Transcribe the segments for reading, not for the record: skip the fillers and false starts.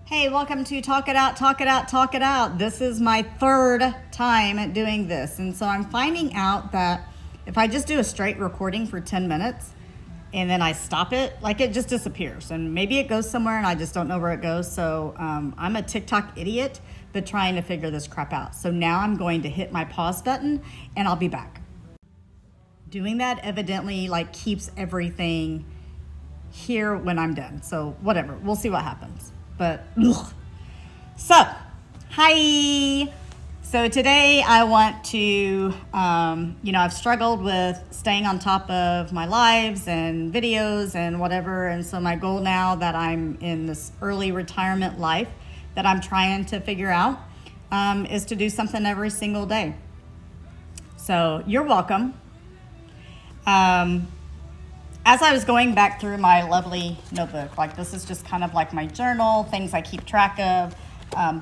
Hey, welcome to Talk It Out, Talk It Out, Talk It Out. This is my third time doing this. And so I'm finding out that if I just do a straight recording for 10 minutes and then I stop it, like it just disappears. And maybe it goes somewhere and I just don't know where it goes. So I'm a TikTok idiot, but trying to figure this crap out. So now I'm going to hit my pause button and I'll be back. Doing that evidently keeps everything here when I'm done. So whatever, we'll see what happens. But, so, hi. So today I want to, I've struggled with staying on top of my lives and videos and whatever. And so my goal now that I'm in this early retirement life that I'm trying to figure out is to do something every single day. So you're welcome. As I was going back through my lovely notebook, this is just kind of like my journal, things I keep track of,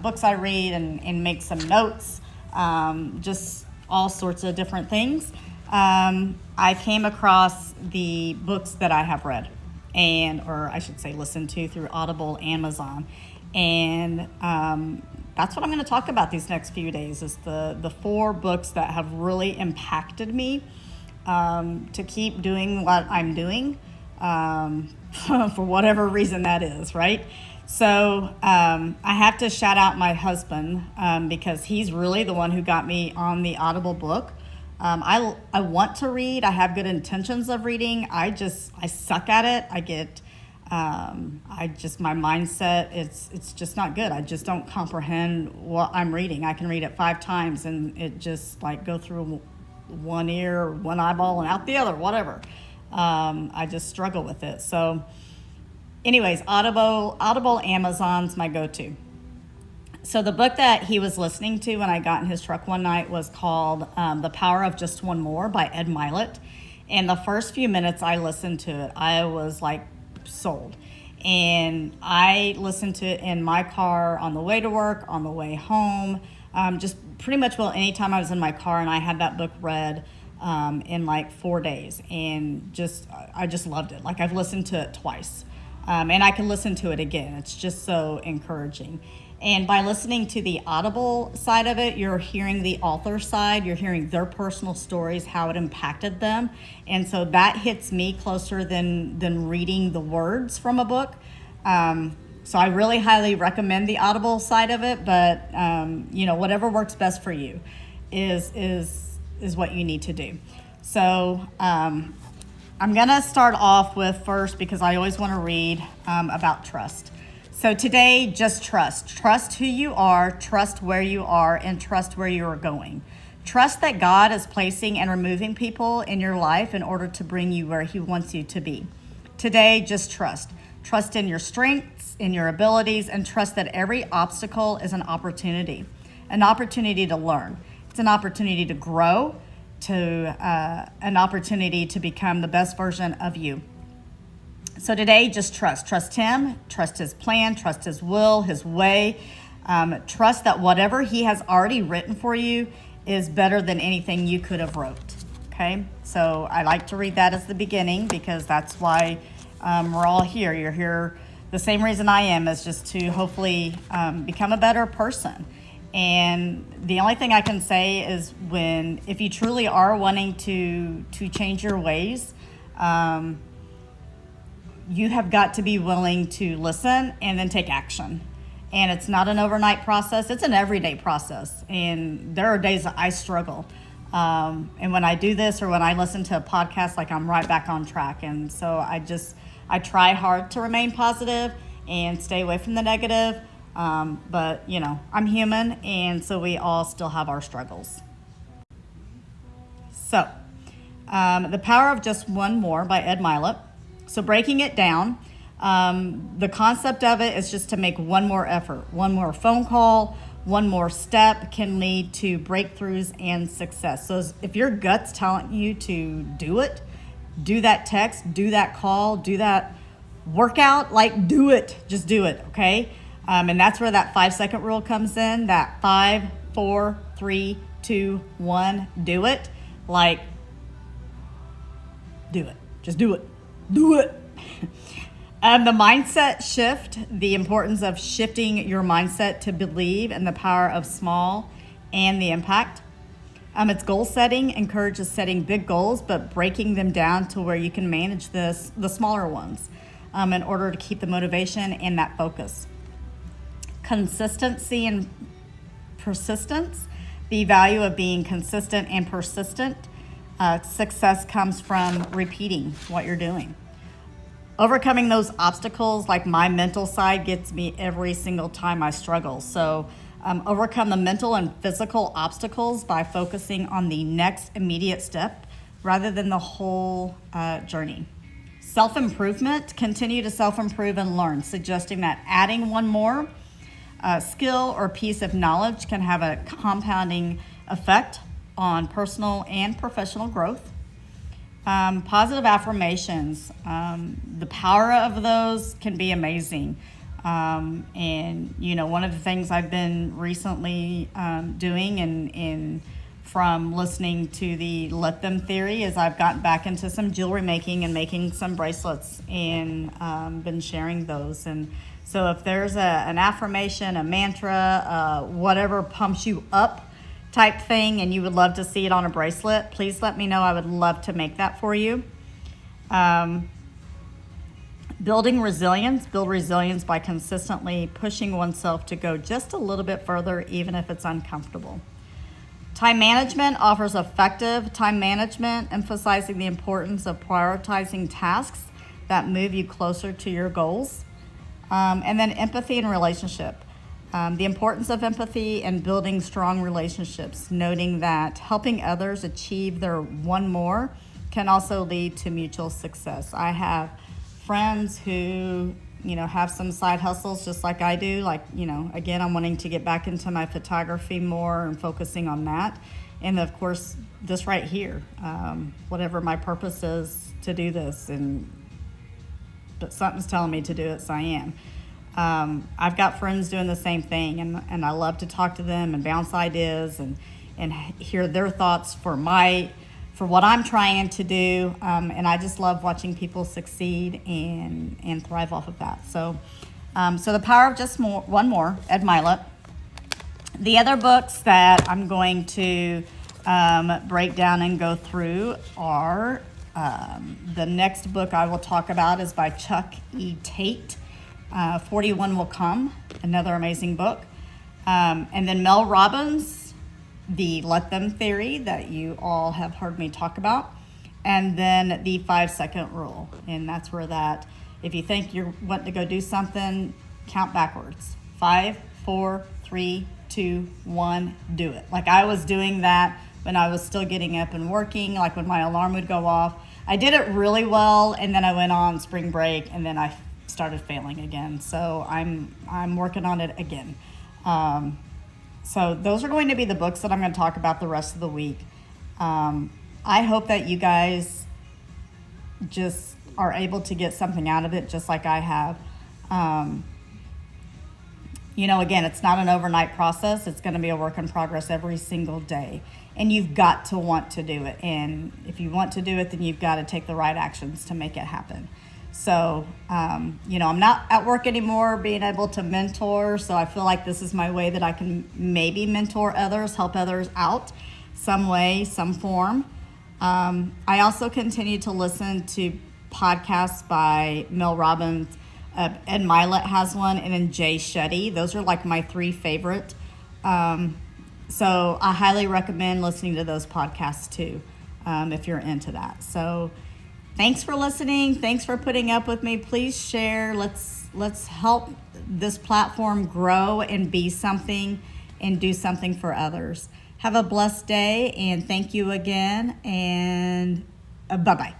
books I read and make some notes, just all sorts of different things. I came across the books that I have read or I should say listened to through Audible, Amazon. And that's what I'm going to talk about these next few days is the 4 books that have really impacted me. To keep doing what I'm doing for whatever reason that is, right? So I have to shout out my husband because he's really the one who got me on the Audible book. I want to read. I have good intentions of reading. I suck at it. My mindset, it's just not good. I just don't comprehend what I'm reading. I can read it 5 times and it just go through one ear, one eyeball, and out the other, whatever. I just struggle with it. So anyways, Audible, Amazon's my go-to. So the book that he was listening to when I got in his truck one night was called The Power of Just One More by Ed Myletts. And the first few minutes I listened to it, I was sold. And I listened to it in my car on the way to work, on the way home, just pretty much anytime I was in my car, and I had that book read in 4 days, and I just loved it. I've listened to it twice, and I can listen to it again. It's just so encouraging. And by listening to the Audible side of it, you're hearing the author side, you're hearing their personal stories, how it impacted them, and so that hits me closer than reading the words from a book. So I really highly recommend the Audible side of it, but whatever works best for you is what you need to do. So I'm gonna start off with first because I always want to read about trust. So today, just trust. Trust who you are, trust where you are, and trust where you are going. Trust that God is placing and removing people in your life in order to bring you where He wants you to be. Today, just trust. Trust in your strengths, in your abilities, and trust that every obstacle is an opportunity to learn. It's an opportunity to grow, an opportunity to become the best version of you. So today, just trust. Trust Him, trust His plan, trust His will, His way. Trust that whatever He has already written for you is better than anything you could have wrote. Okay? So I like to read that as the beginning because that's why we're all here. You're here. The same reason I am is just to hopefully become a better person. And the only thing I can say is if you truly are wanting to change your ways, you have got to be willing to listen and then take action. And it's not an overnight process. It's an everyday process. And there are days that I struggle. And when I do this or when I listen to a podcast, I'm right back on track. And so I try hard to remain positive and stay away from the negative. But, I'm human, and so we all still have our struggles. So, The Power of Just One More by Ed Myletts. So breaking it down, the concept of it is just to make one more effort. One more phone call, one more step can lead to breakthroughs and success. So if your gut's telling you to do it, do that text, do that call, do that workout, do it. Just do it, okay? And that's where that 5-second rule comes in, that 5, 4, 3, 2, 1, do it. Do it. Just do it. Do it. The mindset shift, the importance of shifting your mindset to believe in the power of small and the impact. It's goal setting, encourages setting big goals, but breaking them down to where you can manage the smaller ones in order to keep the motivation and that focus. Consistency and persistence, the value of being consistent and persistent. Success comes from repeating what you're doing. Overcoming those obstacles, like my mental side gets me every single time I struggle. So overcome the mental and physical obstacles by focusing on the next immediate step rather than the whole journey. Self-improvement, continue to self-improve and learn, suggesting that adding one more skill or piece of knowledge can have a compounding effect on personal and professional growth. Positive affirmations, the power of those can be amazing. And, one of the things I've been recently doing and from listening to the Let Them theory is I've gotten back into some jewelry making and making some bracelets and been sharing those. And so if there's an affirmation, a mantra, whatever pumps you up type thing and you would love to see it on a bracelet, please let me know. I would love to make that for you. Building resilience, build resilience by consistently pushing oneself to go just a little bit further, even if it's uncomfortable. Time management offers effective time management, emphasizing the importance of prioritizing tasks that move you closer to your goals. And then empathy and relationship. The importance of empathy and building strong relationships, noting that helping others achieve their one more can also lead to mutual success. I have friends who, have some side hustles just like I do. Like, again, I'm wanting to get back into my photography more and focusing on that. And of course, this right here, whatever my purpose is to do this, but something's telling me to do it, so I am. I've got friends doing the same thing, and I love to talk to them and bounce ideas and hear their thoughts for what I'm trying to do, and I just love watching people succeed and thrive off of that. So the power of just one more, Ed Myletts. The other books that I'm going to break down and go through are the next book I will talk about is by Chuck E. Tate. 41 Will Come, another amazing book. And then Mylett Robbins, the Let Them theory that you all have heard me talk about. And then the 5-second rule. And that's where if you think you're wanting to go do something, count backwards. 5, 4, 3, 2, 1, do it. Like I was doing that when I was still getting up and working, like when my alarm would go off. I did it really well, and then I went on spring break, and then I started failing again. So I'm working on it again. So those are going to be the books that I'm going to talk about the rest of the week. I hope that you guys just are able to get something out of it, just like I have. Again, it's not an overnight process. It's going to be a work in progress every single day. And you've got to want to do it. And if you want to do it, then you've got to take the right actions to make it happen. So, I'm not at work anymore being able to mentor. So I feel like this is my way that I can maybe mentor others, help others out some way, some form. I also continue to listen to podcasts by Mylett Robbins. Ed Myletts has one, and then Jay Shetty. Those are like my 3 favorite. So I highly recommend listening to those podcasts too, if you're into that. So thanks for listening. Thanks for putting up with me. Please share. Let's help this platform grow and be something and do something for others. Have a blessed day, and thank you again, and bye-bye.